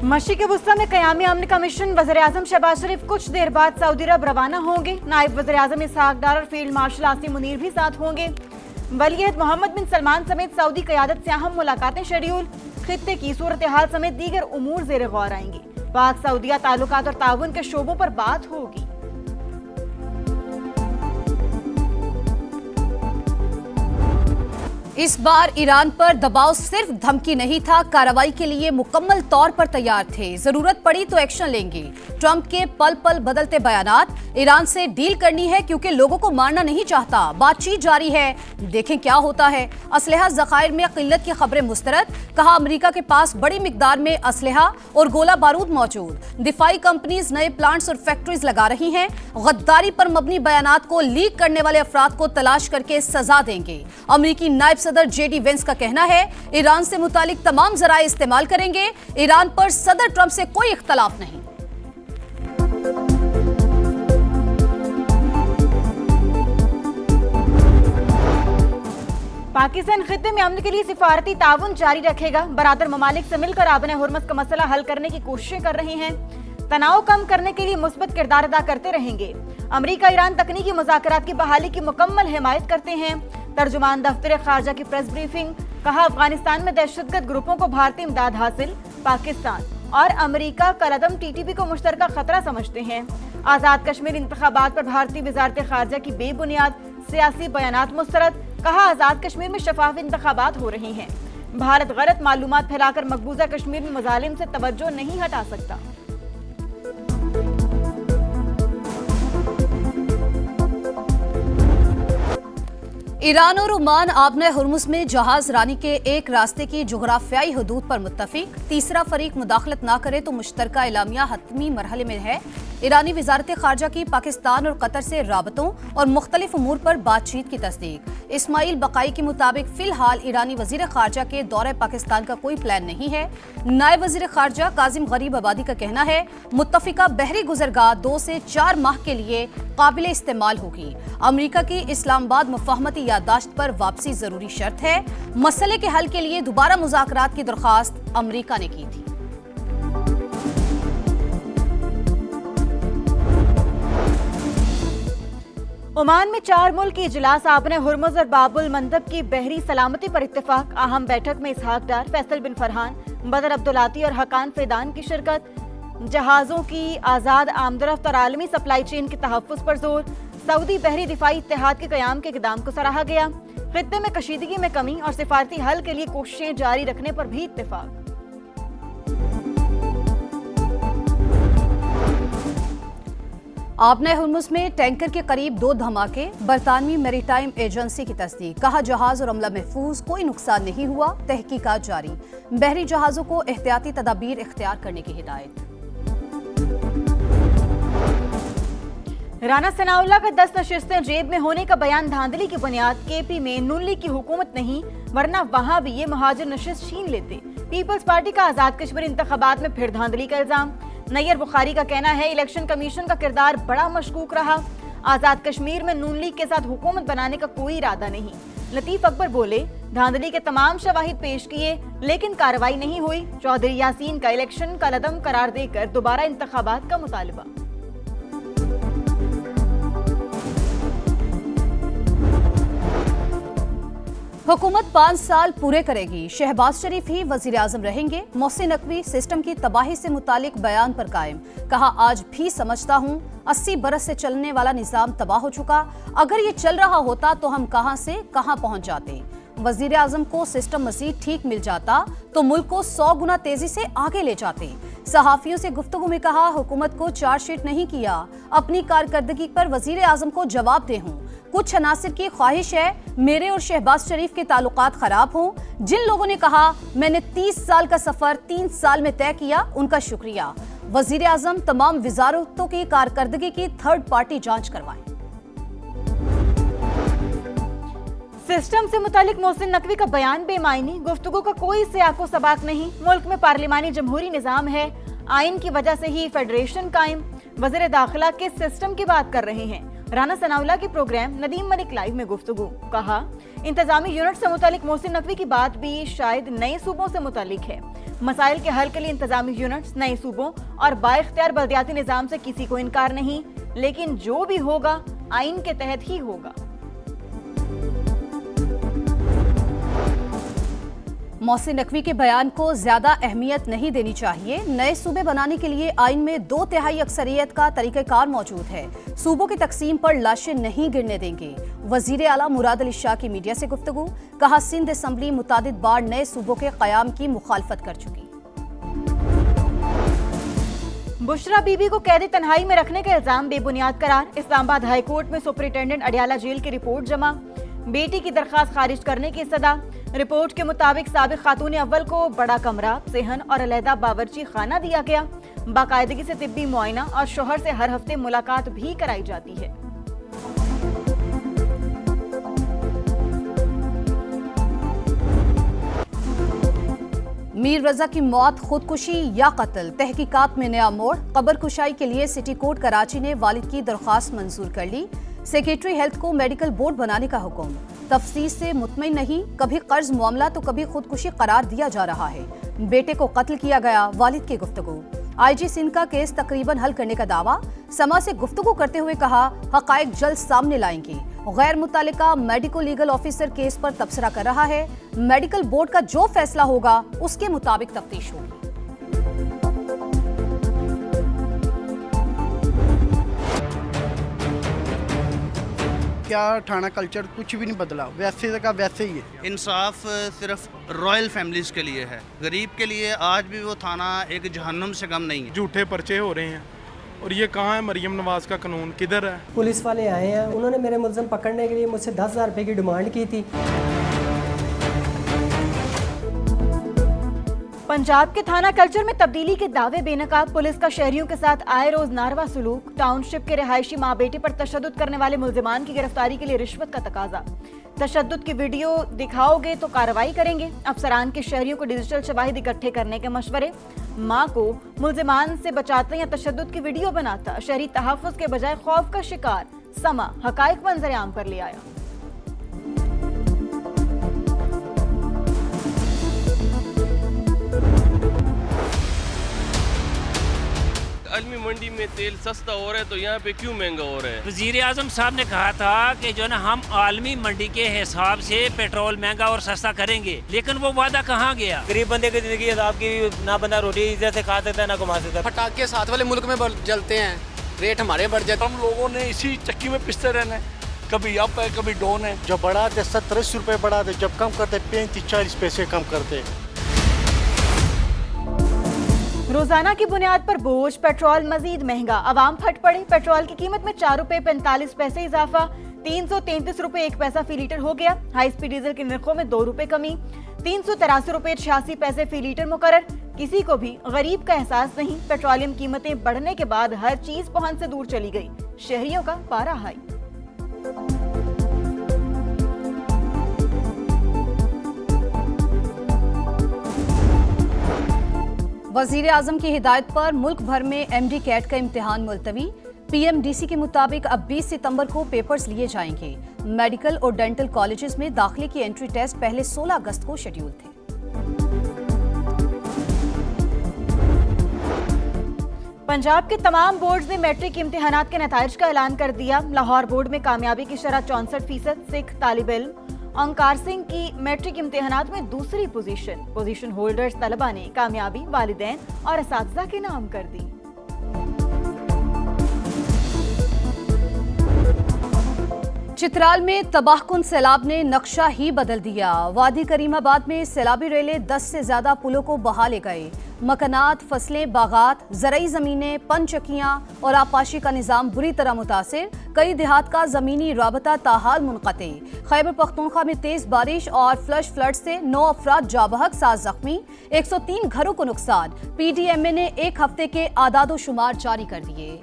मशी के वुस्ता में क़यामी अमन का मिशन। वज़ीर-ए-आज़म शहबाज शरीफ कुछ देर बाद सऊदी अरब रवाना होंगे। नायब वज़ीर-ए-आज़म इसहाक डार और फील्ड मार्शल आसिम मुनीर भी साथ होंगे। वलीअहद मोहम्मद बिन सलमान समेत सऊदी क़यादत से अहम मुलाकातें शेड्यूल। खित्ते की सूरत हाल समेत दीगर उमूर ज़ेर गौर आएंगी। पाक सऊदिया ताल्लुकात और ताउन के शोबों पर बात होगी। इस बार ईरान पर दबाव सिर्फ धमकी नहीं था, कार्रवाई के लिए मुकम्मल तौर पर तैयार थे। जरूरत पड़ी तो एक्शन लेंगे। ट्रंप के पल पल बदलते बयानात। ईरान से डील करनी है क्योंकि लोगों को मारना नहीं चाहता। बातचीत जारी है, देखें क्या होता है। असलहा जखायर में किल्लत की खबरें मुस्तरद। कहा अमेरिका के पास बड़ी मिकदार में असलहा और गोला बारूद मौजूद। दिफाई कंपनीज नए प्लांट्स और फैक्ट्रीज लगा रही हैं। गद्दारी पर मबनी बयानात को लीक करने वाले अफराद को तलाश करके सजा देंगे। अमेरिकी नायब सदर जेडी वेंस का कहना है ईरान से मुतालिक तमाम जराए इस्तेमाल करेंगे। ईरान पर सदर ट्रंप से कोई इख्तलाफ नहीं। पाकिस्तान खित्ते में अमन के लिए सिफारती ताउन जारी रखेगा। बरादर ममालिक से मिलकर आबने हुर्मस का मसला हल करने की कोशिशें कर रहे हैं। तनाव कम करने के लिए मुस्बत किरदार अदा करते रहेंगे। अमेरिका ईरान तकनीकी मुज़ाकरात की बहाली की मुकम्मल हिमायत करते हैं। तर्जुमान दफ्तर खारजा की प्रेस ब्रीफिंग। कहा अफगानिस्तान में दहशतगर्द ग्रुपों को भारतीय इमदाद हासिल। पाकिस्तान और अमेरिका कलअदम टीटीपी को मुश्तरका खतरा समझते हैं। आज़ाद कश्मीर इंतखाबात पर भारतीय वजारत खारजा की बेबुनियाद सियासी बयानात मुस्तरद। कहा आज़ाद कश्मीर में शफाफ इंतखाबात हो रहे हैं। भारत गलत मालूमात फैलाकर मकबूजा कश्मीर में मजालिम से तवज्जो नहीं हटा सकता। ईरान और ओमान आबने हुर्मुस में जहाज रानी के एक रास्ते की जुगराफियाई हदूद पर मुत्तफिक। तीसरा फरीक मुदाखलत ना करे तो मुश्तरका एलामिया हतमी मरहले में है। ईरानी वजारत खारजा की पाकिस्तान और कतर से राबतों और मुख्तलिफ उमूर पर बातचीत की तस्दीक। इस्माइल बकाई के मुताबिक फिलहाल ईरानी वजीर खारजा के दौरे पाकिस्तान का कोई प्लान नहीं है। नायब वजीर खारजा काजिम गरीब आबादी का कहना है मुत्तफिका बहरी गुजरगाह 2 से 4 माह के लिए काबिल इस्तेमाल होगी। अमेरिका की इस्लामाबाद मुफाहमती याददाश्त पर वापसी जरूरी शर्त है। मसले के हल के लिए दोबारा मुज़ाकरात की दरख्वास्त अमेरिका ने की थी। ओमान में 4 मुल्क की इजलास। आबने हुर्मुज और बाबुल मंदब की बहरी सलामती पर इत्तेफाक। अहम बैठक में इसहाक डार, फैसल बिन फरहान, बदर अब्दुलाती और हकान फैदान की शिरकत। जहाजों की आज़ाद आमदरफ्त और आलमी सप्लाई चेन के तहफ़्फ़ुज़ पर जोर। सऊदी बहरी दिफाई इत्तेहाद के क़याम के इक़दाम को सराहा गया। खित्ते में कशीदगी में कमी और सिफारती हल के लिए कोशिशें जारी रखने पर भी इत्तेफाक। आबने हुर्मुस में टैंकर के करीब 2 धमाके। बरतानवी मैरीटाइम एजेंसी की तस्दीक। कहा जहाज और अमला महफूज, कोई नुकसान नहीं हुआ। तहकीकात जारी। बहरी जहाजों को एहतियाती तदाबीर इख्तियार करने की हिदायत। राना सनाउल्लाह का 10 नशिस्तें जेब में होने का बयान धांधली की बुनियाद। केपी में नून लीग की हुकूमत नहीं, वरना वहां भी ये महाजिर नशिस्त छीन लेते। पीपल्स पार्टी का आज़ाद कश्मीर इंतखाबात में फिर धांधली का इल्जाम। नैयर बुखारी का कहना है इलेक्शन कमीशन का किरदार बड़ा मशकूक रहा। आज़ाद कश्मीर में नून लीग के साथ हुकूमत बनाने का कोई इरादा नहीं। लतीफ अकबर बोले धांधली के तमाम शवाहिद पेश किए लेकिन कार्रवाई नहीं हुई। चौधरी यासीन का इलेक्शन कलअदम करार देकर दोबारा इंतखाबात का मुतालबा। हुकूमत 5 साल पूरे करेगी। शहबाज शरीफ ही वजीर आजम रहेंगे। मोहसिन नकवी सिस्टम की तबाही से मुतालिक बयान पर कायम। कहा आज भी समझता हूँ 80 बरस से चलने वाला निज़ाम तबाह हो चुका। अगर ये चल रहा होता तो हम कहां से कहां पहुंच जाते। वजीर आजम को सिस्टम मजीद ठीक मिल जाता तो मुल्क को 100 गुना तेजी से आगे ले जाते। सहाफियों से गुफ्तगू में कहा हुकूमत को चार्जशीट नहीं किया, अपनी कारकर्दगी पर वजीर आजम को जवाब दे हूँ। कुछ अनासिर की ख्वाहिश है मेरे और शहबाज शरीफ के ताल्लुकात खराब हों। जिन लोगों ने कहा मैंने 30 साल का सफर 3 साल में तय किया, उनका शुक्रिया। वजीर आजम तमाम विजारतों की कारकर्दगी की थर्ड पार्टी जांच करवाएं। सिस्टम से मुतालिक मोहसिन नकवी का बयान बेमायनी। गुफ्तगू का कोई सियाको सबाक नहीं। मुल्क में पार्लिमानी जमहूरी निज़ाम है, आइन की वजह से ही फेडरेशन कायम। वज़ीर दाखिला के सिस्टम की बात कर रहे हैं। राना सनाउल्लाह के प्रोग्राम नदीम मलिक लाइव में गुफ्तगू। कहा इंतजामी यूनिट से मुतालिक मोहसिन नकवी की बात भी शायद नए सूबों से मुतालिक है। मसाइल के हल के लिए इंतजामी यूनिट्स, नए सूबों और बाइख्तियार बल्दियाती निजाम से किसी को इनकार नहीं, लेकिन जो भी होगा आइन के तहत ही होगा। मोहसिन नकवी के बयान को ज्यादा अहमियत नहीं देनी चाहिए। नए सूबे बनाने के लिए आइन में 2/3 अक्सरियत का तरीक़ाकार मौजूद है। सूबों की तकसीम पर लाशें नहीं गिरने देंगे। वजीर आला मुराद अली शाह की मीडिया से गुफ्तगू, कहा सिंध असम्बली मुतादिद बार नए सूबों के क़याम की मुखालफत कर चुकी। बुशरा बीबी को कैदी तन्हाई में रखने का इल्जाम बेबुनियाद करार। इस्लामाबाद हाई कोर्ट में सुपरिटेंडेंट अडियाला जेल की रिपोर्ट जमा। बेटी की दरखास्त खारिज करने की सदा। रिपोर्ट के मुताबिक साबिक खातून अव्वल को बड़ा कमरा, सेहन और अलहदा बावर्ची खाना दिया गया। बाकायदगी से तिब्बी मुआयना और शोहर से हर हफ्ते मुलाकात भी कराई जाती है। मीर रजा की मौत खुदकुशी या कत्ल, तहकीकात में नया मोड़। कब्र कुशाई के लिए सिटी कोर्ट कराची ने वालिद की दरख्वास्त मंजूर कर ली। सेक्रेटरी हेल्थ को मेडिकल बोर्ड बनाने का हुक्म। तफसील से मुतमईन नहीं, कभी कर्ज मामला तो कभी खुदकुशी करार दिया जा रहा है। बेटे को कत्ल किया गया, वालिद की गुफ्तगू। आईजी सिंध का केस तकरीबन हल करने का दावा। समा से गुफ्तगू करते हुए कहा, हकायक जल्द सामने लाएंगे। गैर मुतालिका मेडिको लीगल ऑफिसर केस पर तबसरा कर रहा है। मेडिकल बोर्ड का जो फैसला होगा उसके मुताबिक तफ्तीश होगी। क्या थाना कल्चर कुछ भी नहीं बदला, वैसे का वैसे ही है। इंसाफ सिर्फ रॉयल फैमिलीज के लिए है, गरीब के लिए आज भी वो थाना एक जहन्नुम से कम नहीं है। झूठे पर्चे हो रहे हैं और ये कहाँ है मरियम नवाज का कानून, किधर है? पुलिस वाले आए हैं, उन्होंने मेरे मुल्ज़िम पकड़ने के लिए मुझसे 10,000 रुपये की डिमांड की थी। पंजाब के थाना कल्चर में तब्दीली के दावे बेनकाब। पुलिस का शहरियों के साथ आए रोज नारवा सुलूक। टाउनशिप के रिहायशी माँ बेटे पर तशद्दुद करने वाले मुल्जिमान की गिरफ्तारी के लिए रिश्वत का तकाजा। तशद्दुद की वीडियो दिखाओगे तो कार्रवाई करेंगे। अफसरान के शहरियों को डिजिटल शवाहिद इकट्ठे करने के मशवरे। माँ को मुल्जिमान से बचाता या तशद्दुद की वीडियो बनाता। शहरी तहफ़्फ़ुज़ के बजाय खौफ का शिकार। समा हकायक मंजर आम पर ले आया। आलमी मंडी में तेल सस्ता हो रहा है तो यहाँ पे क्यों महंगा हो रहा है? वजीर आजम साहब ने कहा था कि जो है ना हम आलमी मंडी के हिसाब से पेट्रोल महंगा और सस्ता करेंगे, लेकिन वो वादा कहाँ गया? गरीब बंदे की जिंदगी आपकी ना बंदा रोटी जैसे खा सकता है ना कमा सकता है। पटाखे साथ वाले मुल्क में जलते हैं, रेट हमारे बढ़ जाते हैं। हम लोगों ने इसी चक्की में पिसते रहना है, कभी अप है कभी डाउन है। जब बढ़ाते 70-80 रुपए बढ़ाते, जब कम करते 35-40 पैसे कम करते। रोजाना की बुनियाद पर बोझ, पेट्रोल मजीद महंगा। अवाम फट पड़े। पेट्रोल की कीमत में 4 रुपए 45 पैसे इजाफा। 333 रुपए 1 पैसा फी लीटर हो गया। हाई स्पीड डीजल के निर्खों में 2 रुपए कमी। 383 रुपए 86 पैसे फी लीटर मुकर्रर। किसी को भी गरीब का एहसास नहीं। पेट्रोलियम कीमतें बढ़ने के बाद हर चीज पहुंच से दूर चली गई। शहरियों का पारा हाई। वजीर आजम की हिदायत पर मुल्क भर में MD कैट का इम्तिहान मुलतवी। PMDC के मुताबिक अब 20 सितंबर को पेपर्स लिए जाएंगे। मेडिकल और डेंटल कॉलेजेस में दाखिले की एंट्री टेस्ट पहले 16 अगस्त को शेड्यूल थे। पंजाब के तमाम बोर्ड्स ने मैट्रिक इम्तिहानात के नताइज का ऐलान कर दिया। लाहौर बोर्ड में कामयाबी की शरह 64%। सिख तालिब इल्म ओंकार सिंह की मैट्रिक इम्तिहानात में दूसरी पोजीशन होल्डर्स तलबा ने कामयाबी वालिदैन और असातिज़ा के नाम कर दी। चित्राल में तबाहकुन सैलाब ने नक्शा ही बदल दिया। वादी करीमाबाद में सैलाबी रेले 10 से ज्यादा पुलों को बहा ले गए। मकानात, फसलें, बागात, ज़रई ज़मीनें, पनचक्कियाँ और आपाशी का निज़ाम बुरी तरह मुतासिर। कई देहात का ज़मीनी राबता ताहाल मुनक़ते। खैबर पख्तूनख्वा में तेज़ बारिश और फ्लश फ्लड से 9 अफराद जाबहक, 7 जख्मी। 103 घरों को नुकसान। PDMA ने 1 हफ्ते के आदादो शुमार जारी कर दिए।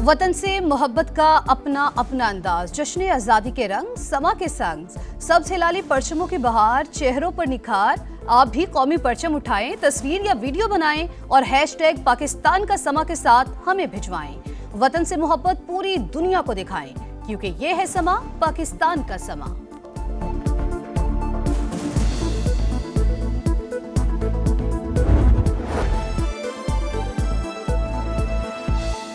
वतन से मोहब्बत का अपना अपना अंदाज। जश्न आज़ादी के रंग समा के संग। सब्ज़ हिलाली परचमों की बहार, चेहरों पर निखार। आप भी कौमी परचम उठाएं, तस्वीर या वीडियो बनाएं और हैशटैग पाकिस्तान का समा के साथ हमें भिजवाएं। वतन से मोहब्बत पूरी दुनिया को दिखाएं, क्योंकि ये है समा, पाकिस्तान का समा।